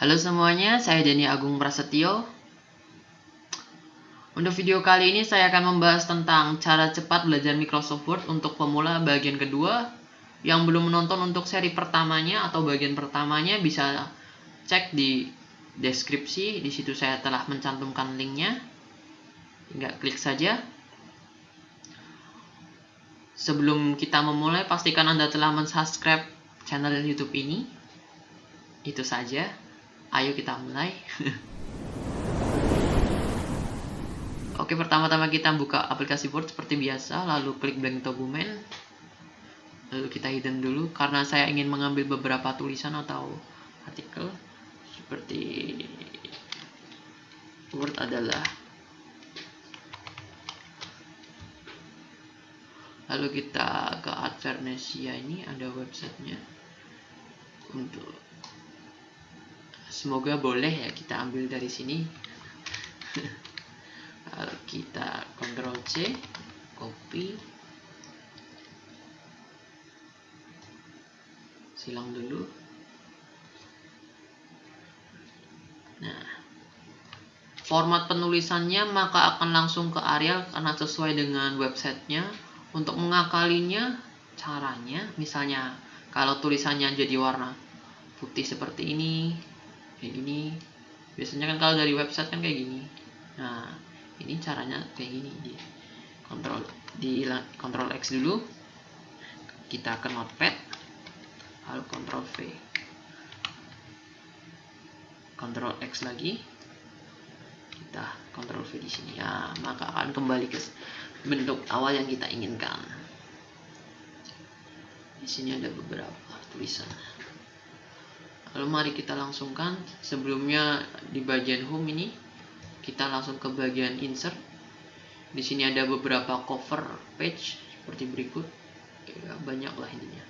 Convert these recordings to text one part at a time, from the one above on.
Halo semuanya, saya Denny Agung Prasetyo. Untuk video kali ini saya akan membahas tentang cara cepat belajar Microsoft Word untuk pemula bagian kedua. Yang belum menonton untuk seri pertamanya atau bagian pertamanya bisa cek di deskripsi. Di situ saya telah mencantumkan linknya. Tinggal klik saja. Sebelum kita memulai, pastikan Anda telah mensubscribe channel YouTube ini. Itu saja. Ayo kita mulai. Oke, pertama-tama kita buka aplikasi Word seperti biasa, lalu klik blank dokumen. Lalu kita hidden dulu karena saya ingin mengambil beberapa tulisan atau artikel. Seperti Word adalah. Lalu kita ke Advernesia, ini ada websitenya. Untuk semoga boleh ya kita ambil dari sini. Lalu kita Ctrl C, copy, silang dulu. Nah, format penulisannya maka akan langsung ke Arial karena sesuai dengan websitenya. Untuk mengakalinya, caranya misalnya kalau tulisannya jadi warna putih seperti ini, kayak gini. Biasanya kan kalau dari website kan kayak gini. Nah, ini caranya kayak gini. Ctrl X dulu, kita ke notepad, lalu Ctrl V, Ctrl X lagi, kita Ctrl V di sini. Ya, maka akan kembali ke bentuk awal yang kita inginkan. Di sini ada beberapa tulisan. Lalu mari kita langsungkan. Sebelumnya di bagian home ini kita langsung ke bagian insert. Di sini ada beberapa cover page seperti berikut. Ya, banyak lah intinya.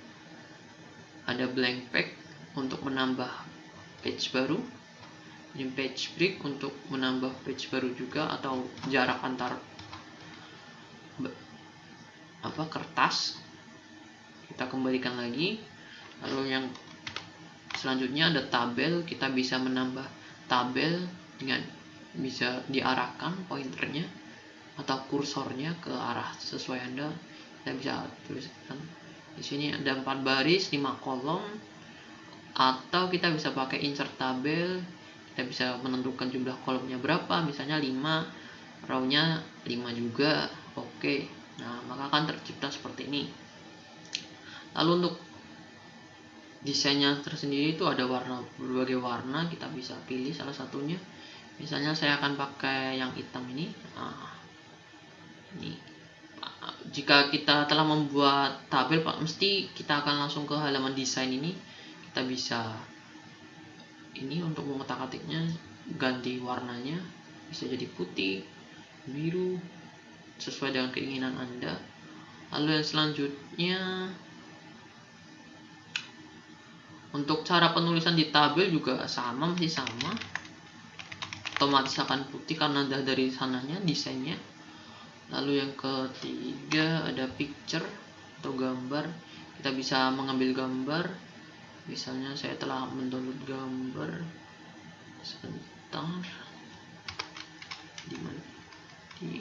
Ada blank page untuk menambah page baru. Ini page break untuk menambah page baru juga, atau jarak antar kertas. Kita kembalikan lagi. Lalu yang selanjutnya ada tabel. Kita bisa menambah tabel dengan bisa diarahkan pointernya atau kursornya ke arah sesuai Anda. Kita bisa tuliskan di sini ada 4 baris 5 kolom, atau kita bisa pakai insert tabel. Kita bisa menentukan jumlah kolomnya berapa, misalnya 5, row-nya 5 juga. Oke. Nah, maka akan tercipta seperti ini. Lalu untuk desainnya tersendiri itu ada berbagai warna. Kita bisa pilih salah satunya. Misalnya saya akan pakai yang hitam ini. Nah, ini. Jika kita telah membuat tabel, mesti kita akan langsung ke halaman desain ini. Kita bisa ini untuk mengotak-atiknya, ganti warnanya, bisa jadi putih, biru, sesuai dengan keinginan Anda. Lalu yang selanjutnya, untuk cara penulisan di tabel juga masih sama. Otomatis akan putih karena dari sananya desainnya. Lalu yang ketiga ada picture atau gambar. Kita bisa mengambil gambar. Misalnya saya telah mendownload gambar. Sebentar. Di mana? Di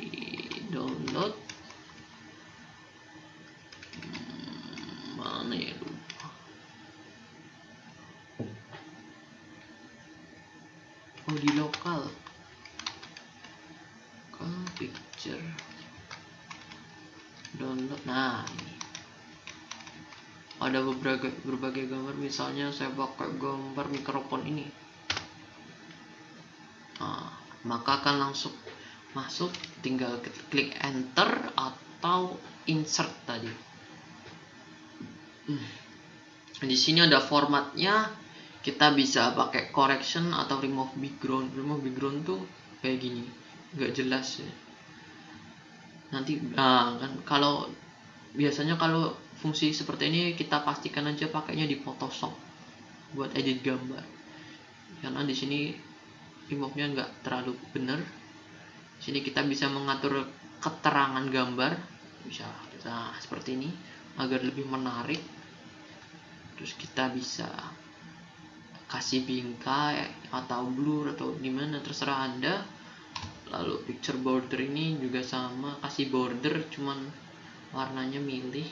download. Mana ya, lupa. Oh, di lokal. Ke picture. Download. Nah, ini ada berbagai gambar. Misalnya saya pakai gambar mikrofon ini. Nah, maka akan langsung masuk, tinggal klik enter atau insert tadi. Di sini ada formatnya. Kita bisa pakai correction atau remove background. Remove background tuh kayak gini, nggak jelas ya. Nanti kan kalau biasanya kalau fungsi seperti ini kita pastikan aja pakainya di Photoshop buat edit gambar, karena di sini remove-nya nggak terlalu benar. Di sini kita bisa mengatur keterangan gambar, bisa seperti ini agar lebih menarik. Terus kita bisa kasih bingkai atau blur atau gimana, terserah Anda. Lalu picture border ini juga sama, kasih border cuman warnanya milih.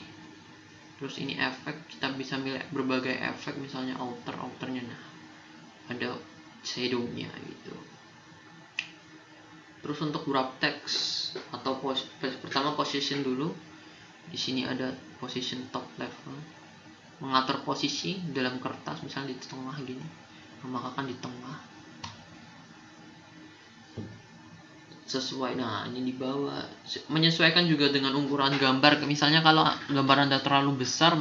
Terus ini efek, kita bisa milih berbagai efek, misalnya outernya, nah ada shadownya gitu. Terus untuk wrap text atau pertama position dulu. Di sini ada position top level, mengatur posisi dalam kertas, misalnya di tengah gini, maka kan di tengah sesuai. Nah ini di bawah, menyesuaikan juga dengan ukuran gambar. Misalnya kalau gambar Anda terlalu besar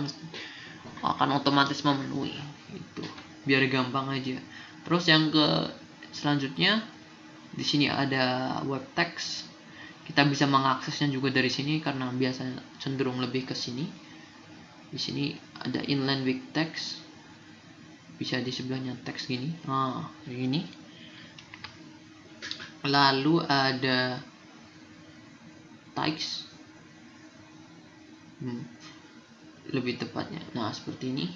akan otomatis memenuhi itu, biar gampang aja. Terus yang selanjutnya di sini ada web text. Kita bisa mengaksesnya juga dari sini karena biasanya cenderung lebih ke sini. Di sini ada inline with text, bisa di sebelahnya teks gini. Nah, ini. Lalu ada text, lebih tepatnya. Nah, seperti ini.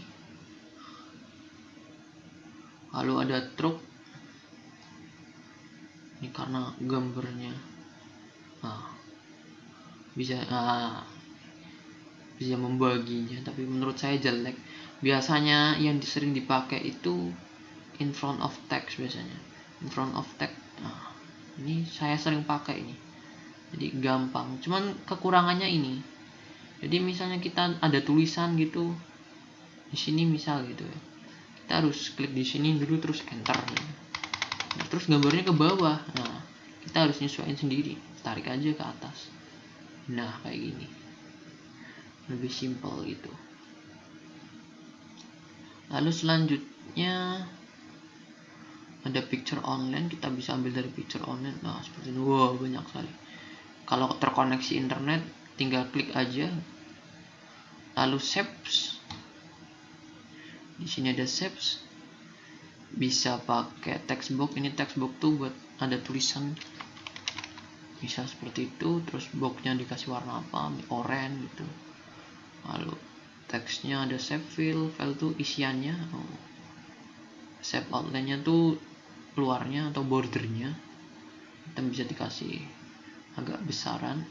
Lalu ada truk. Ini karena gambarnya bisa membaginya, tapi menurut saya jelek. Biasanya yang sering dipakai itu in front of text, biasanya in front of text. Nah, ini saya sering pakai ini, jadi gampang. Cuman kekurangannya ini, jadi misalnya kita ada tulisan gitu di sini misal gitu ya, kita harus klik di sini dulu terus enter gitu. Nah, terus gambarnya ke bawah. Nah, kita harus nyesuaiin sendiri, tarik aja ke atas. Nah, kayak gini lebih simpel gitu. Lalu selanjutnya ada picture online, kita bisa ambil dari picture online. Nah, seperti ini. Wow, banyak sekali. Kalau terkoneksi internet tinggal klik aja. Lalu shapes, di sini ada shapes, bisa pakai text box. Ini text box tuh buat ada tulisan, bisa seperti itu. Terus boxnya dikasih warna apa, oranye gitu. Lalu teksnya ada shape file tuh isiannya. Shape outline-nya tuh luarnya atau bordernya, kita bisa dikasih agak besaran.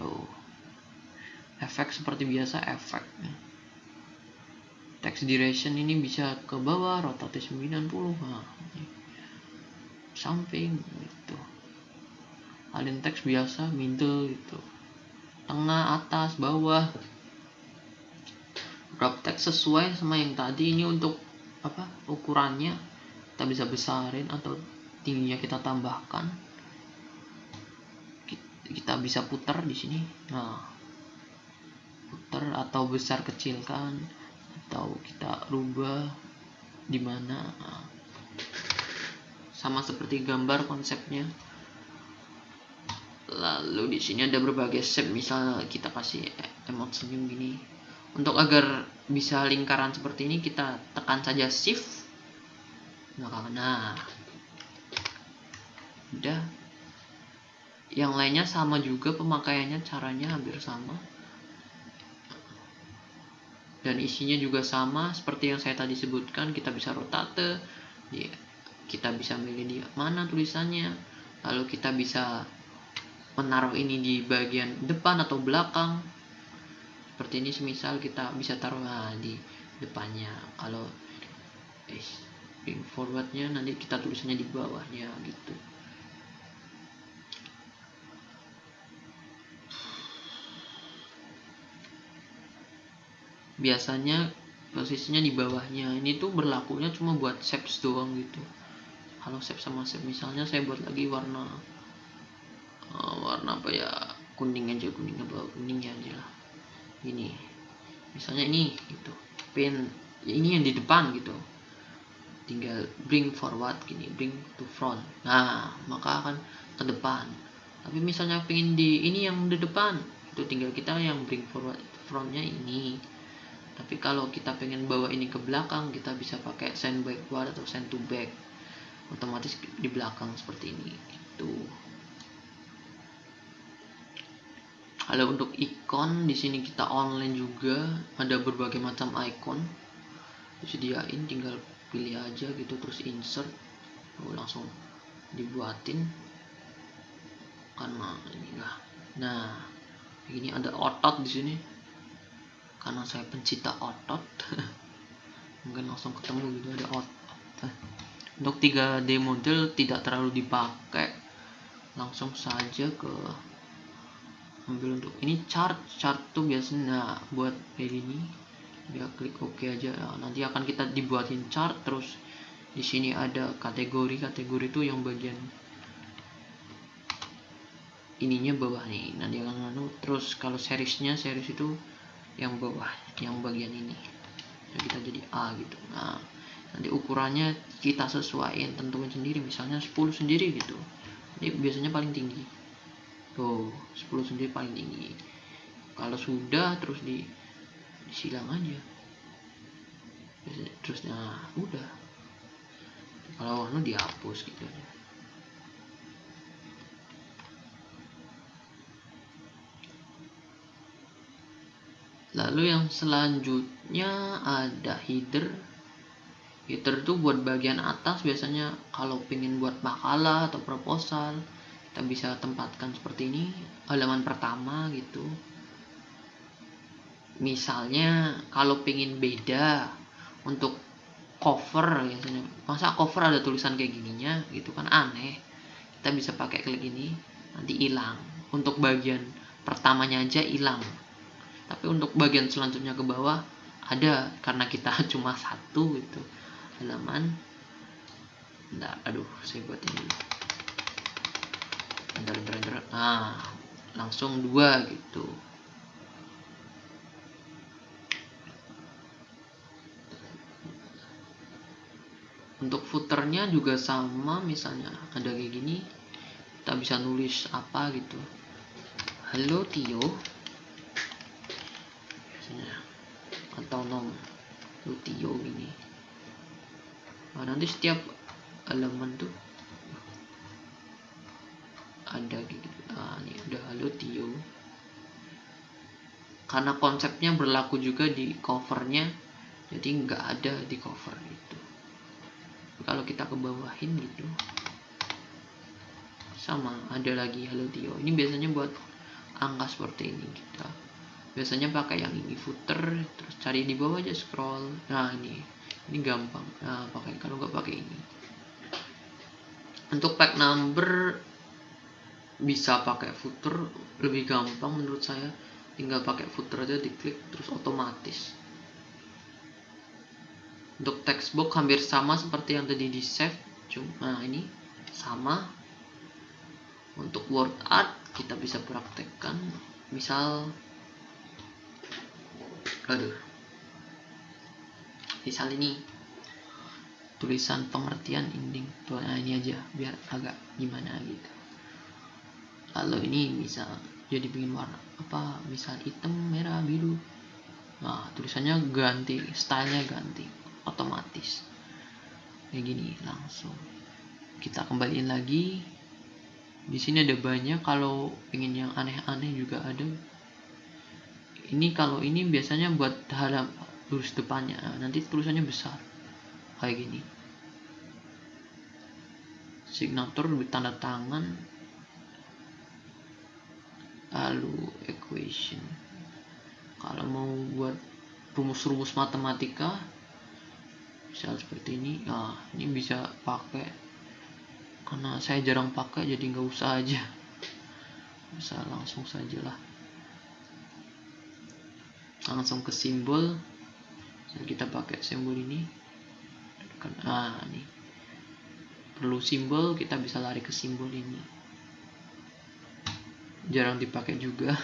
Efek seperti biasa, efek text duration ini bisa ke bawah, rotasi 90, samping gitu. Align text biasa, middle gitu, tengah, atas, bawah. Wrap text sesuai sama yang tadi. Ini untuk ukurannya kita bisa besarin atau tingginya kita tambahkan. Kita bisa putar di sini. Nah, putar atau besar kecilkan, atau kita rubah di mana. Nah, sama seperti gambar konsepnya. Lalu di sini ada berbagai shape, misalnya kita kasih emot senyum gini. Untuk agar bisa lingkaran seperti ini, kita tekan saja shift. Nah, udah. Yang lainnya sama juga pemakaiannya, caranya hampir sama. Dan isinya juga sama seperti yang saya tadi sebutkan. Kita bisa rotate, kita bisa milih di mana tulisannya. Lalu kita bisa menaruh ini di bagian depan atau belakang. Seperti ini, semisal kita bisa taruh di depannya. Kalau bring forwardnya nanti kita tulisannya di bawahnya gitu. Biasanya posisinya di bawahnya. Ini tuh berlakunya cuma buat shapes doang gitu. Kalau shape sama shape, misalnya saya buat lagi warna apa ya, kuning aja lah. Ini misalnya ini gitu, pin ini yang di depan gitu, tinggal bring forward gini, bring to front. Nah, maka akan ke depan. Tapi misalnya pengen ini yang di depan, itu tinggal kita yang bring forward, frontnya ini. Tapi kalau kita pengen bawa ini ke belakang, kita bisa pakai send backward atau send to back, otomatis di belakang seperti ini gitu. Kalau untuk ikon, di sini kita online juga ada berbagai macam icon disediain, tinggal pilih aja gitu, terus insert, langsung dibuatin karena ini enggak. Nah, ini ada otot di sini karena saya pencinta otot. Mungkin langsung ketemu gitu, ada otot. Untuk 3D model tidak terlalu dipakai, langsung saja ke ambil. Untuk ini chart tuh biasanya buat kayak gini, dia klik OK aja. Nanti akan kita dibuatin chart. Terus di sini ada kategori itu yang bagian ininya bawah nih, nanti akan terus kalau series itu yang bawah, yang bagian ini. Nah, kita jadi A gitu. Nah, nanti ukurannya kita sesuaiin, tentuin sendiri, misalnya 10 sendiri gitu. Ini biasanya paling tinggi. Tuh, 10 sendiri paling tinggi. Kalau sudah terus disilang aja. Terus nah, udah. Kalau dihapus gitu aja. Lalu yang selanjutnya ada header. Header itu buat bagian atas, biasanya kalau pengen buat makalah atau proposal, kita bisa tempatkan seperti ini, halaman pertama gitu. Misalnya kalau pengen beda untuk cover, biasanya masa cover ada tulisan kayak gininya gitu kan, aneh. Kita bisa pakai klik ini, nanti hilang. Untuk bagian pertamanya aja hilang, tapi untuk bagian selanjutnya ke bawah ada, karena kita cuma satu gitu halaman. Bentar, aduh, saya buat ini dulu. Bentar. Nah, langsung 2 gitu. Untuk footernya juga sama, misalnya ada kayak gini, kita bisa nulis apa gitu, halo Tio, atau Tio gini. Nah, nanti setiap elemen tuh ada gitu. Nah, ini udah halo Tio. Karena konsepnya berlaku juga di covernya, jadi nggak ada di cover gitu. Kalau kita ke bawahin gitu, sama ada lagi halo Tio. Ini biasanya buat angka seperti ini, kita biasanya pakai yang ini footer, terus cari di bawah aja, scroll. Nah, ini gampang. Nah, pakai, kalau nggak pakai ini. Untuk pack number bisa pakai footer, lebih gampang menurut saya. Tinggal pakai footer aja, diklik terus otomatis. Untuk text box hampir sama seperti yang tadi di save, cuma ini sama. Untuk word art kita bisa praktekkan, misal ini tulisan pengertian ending tuh, nah ini aja biar agak gimana gitu. Lalu ini bisa jadi bikin warna apa, misal hitam, merah, biru. Nah, tulisannya ganti, stylenya ganti otomatis kayak gini. Langsung kita kembaliin lagi. Di sini ada banyak, kalau pengen yang aneh-aneh juga ada. Ini kalau ini biasanya buat halaman tulis depannya, nanti tulisannya besar kayak gini. Signature tanda tangan, lalu equation. Kalau mau buat rumus-rumus matematika misal seperti ini, nah ini bisa pakai, karena saya jarang pakai jadi nggak usah aja, bisa langsung sajalah. Langsung ke simbol, kita pakai simbol ini. Nah, ini perlu simbol, kita bisa lari ke simbol ini. Jarang dipakai juga.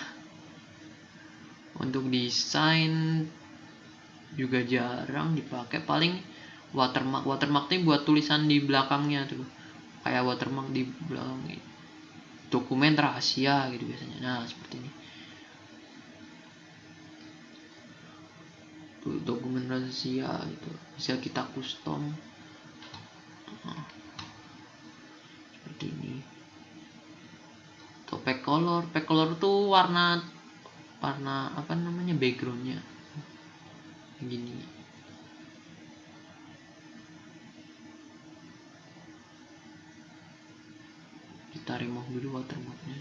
Untuk desain juga jarang dipakai, paling watermark ini buat tulisan di belakangnya tuh, kayak watermark di belakang dokumen rahasia gitu biasanya. Nah, seperti ini tuh, dokumen rahasia gitu, bisa kita custom. Nah, seperti ini. Tuh, pack color tuh warna apa namanya, backgroundnya gini. kita remove dulu watermarknya.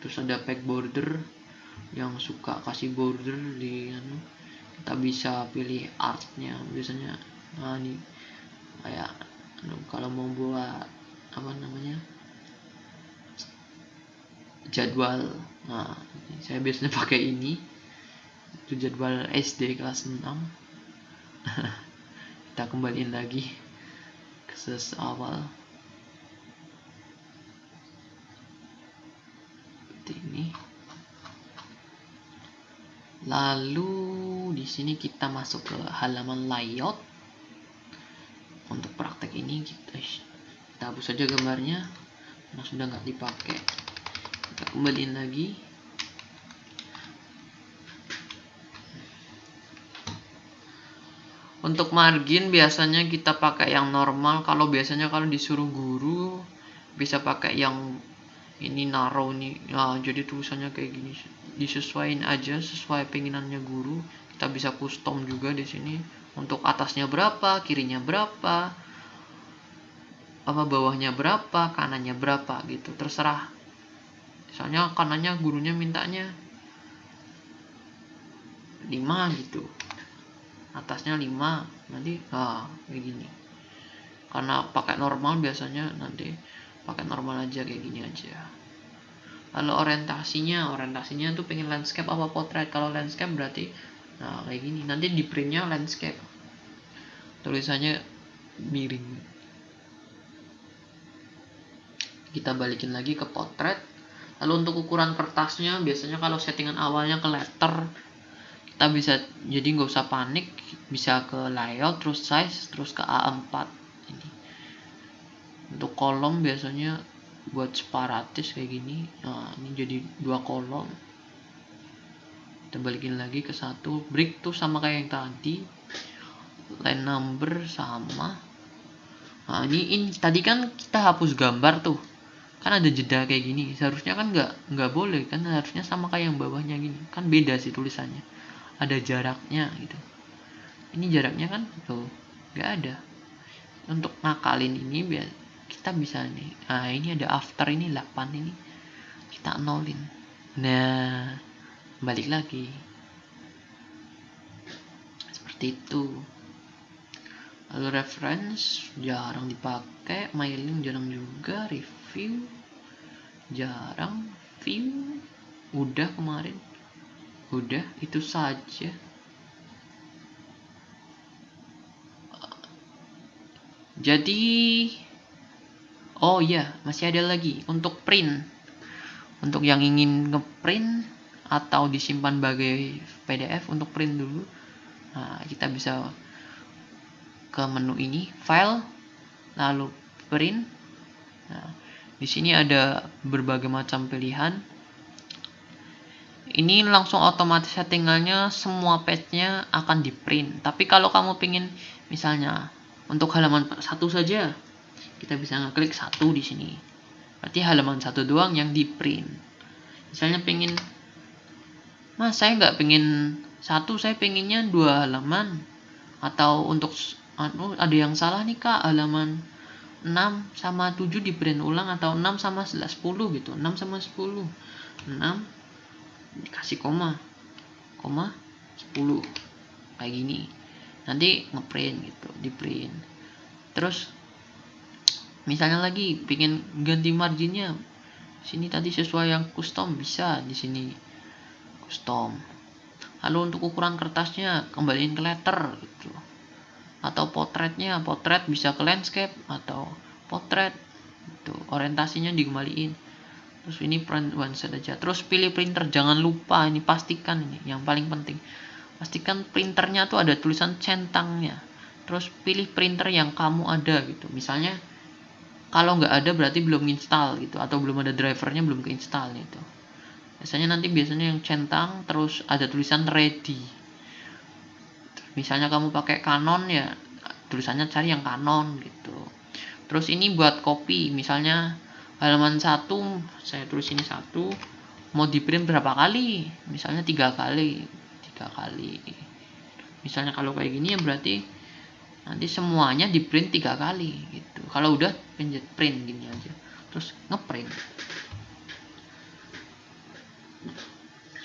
Terus ada pack border, yang suka kasih border di kita bisa pilih artnya biasanya. Nah ini kayak kalau mau buat apa namanya jadwal, nah saya biasanya pakai ini, itu jadwal SD kelas 6. Kita kembaliin lagi ke awal seperti ini. Lalu di sini kita masuk ke halaman layout. Untuk praktek ini kita hapus saja gambarnya karena sudah nggak dipakai. Kita kembaliin lagi. Untuk margin biasanya kita pakai yang normal. Kalau biasanya kalau disuruh guru bisa pakai yang ini narrow nih. Nah, jadi tulisannya kayak gini. Disesuaikan aja sesuai pengenannya guru. Kita bisa custom juga di sini. Untuk atasnya berapa, kirinya berapa, apa bawahnya berapa, kanannya berapa gitu. Terserah. Misalnya kanannya gurunya mintanya 5 gitu. Atasnya 5, nanti kayak gini. Karena pakai normal biasanya nanti pakai normal aja kayak gini aja. Lalu orientasinya tuh pengen landscape apa portrait. Kalau landscape berarti kayak gini. Nanti di printnya landscape, tulisannya miring. Kita balikin lagi ke portrait. Lalu untuk ukuran kertasnya biasanya kalau settingan awalnya ke letter, kita bisa jadi nggak usah panik, bisa ke layout terus size terus ke A4 ini. Untuk kolom biasanya buat separatis kayak gini. Nah ini jadi 2 kolom. Kita balikin lagi ke 1. Brick tuh sama kayak yang tadi, line number sama. Nah ini tadi kan kita hapus gambar tuh, kan ada jeda kayak gini. Seharusnya kan nggak boleh kan, harusnya sama kayak yang bawahnya gini. Kan beda sih tulisannya, ada jaraknya gitu. Ini jaraknya kan tuh nggak ada. Untuk ngakalin ini biar kita bisa nih. Nah ini ada after ini 8 ini kita nolin. Nah balik lagi seperti itu. Lalu reference jarang dipakai, mailing jarang juga, review jarang, view udah kemarin, udah itu saja. Jadi oh iya, masih ada lagi untuk print. Untuk yang ingin ngeprint atau disimpan sebagai PDF, untuk print dulu. Nah, kita bisa ke menu ini, file, lalu print. Nah, di sini ada berbagai macam pilihan. Ini langsung otomatis settingannya semua page-nya akan di print. Tapi kalau kamu pingin misalnya untuk halaman 1 saja, kita bisa ngeklik 1 di sini. Berarti halaman 1 doang yang di print. Misalnya pingin, mas saya nggak pingin 1, saya pinginnya 2 halaman. Atau untuk ada yang salah nih kak, halaman 6 sama 7 di print ulang, atau 6 sama 10 gitu, 6 sama 10, 6 dikasih koma 10 kayak gini, nanti ngeprint gitu, di print. Terus misalnya lagi pingin ganti marginnya, sini tadi sesuai yang custom, bisa di sini custom. Lalu untuk ukuran kertasnya kembaliin ke letter gitu. Atau potretnya, potret bisa ke landscape atau potret gitu. Orientasinya dikembaliin. Terus ini print one set aja. Terus pilih printer, jangan lupa ini, pastikan ini yang paling penting. Pastikan printernya tuh ada tulisan centangnya. Terus pilih printer yang kamu ada gitu. Misalnya kalau nggak ada berarti belum install gitu, atau belum ada drivernya, belum keinstall gitu. Biasanya yang centang terus ada tulisan ready. Misalnya kamu pakai Canon ya, tulisannya cari yang Canon gitu. Terus ini buat copy, misalnya halaman 1 saya tulis ini 1, mau di print berapa kali, misalnya 3 kali. Misalnya kalau kayak gini ya berarti nanti semuanya di print 3 kali gitu. Kalau udah print gini aja. terus ngeprint.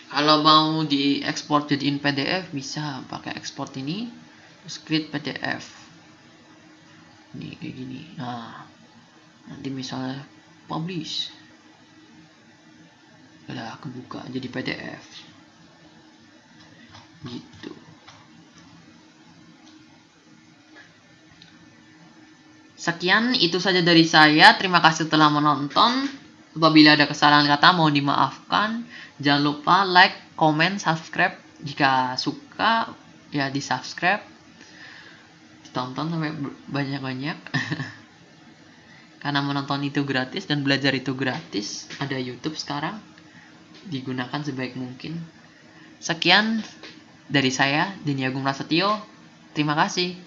Kalau mau diekspor jadiin PDF bisa pakai export ini, terus create PDF. Ini kayak gini. Nah, nanti misalnya publish, udah kebuka jadi PDF gitu. Sekian, itu saja dari saya. Terima kasih telah menonton. Apabila ada kesalahan kata mohon dimaafkan. Jangan lupa like, comment, subscribe. Jika suka ya di subscribe, ditonton sampai banyak-banyak. Karena menonton itu gratis dan belajar itu gratis. Ada YouTube sekarang, digunakan sebaik mungkin. Sekian dari saya, Denny Agung Prasetyo. Terima kasih.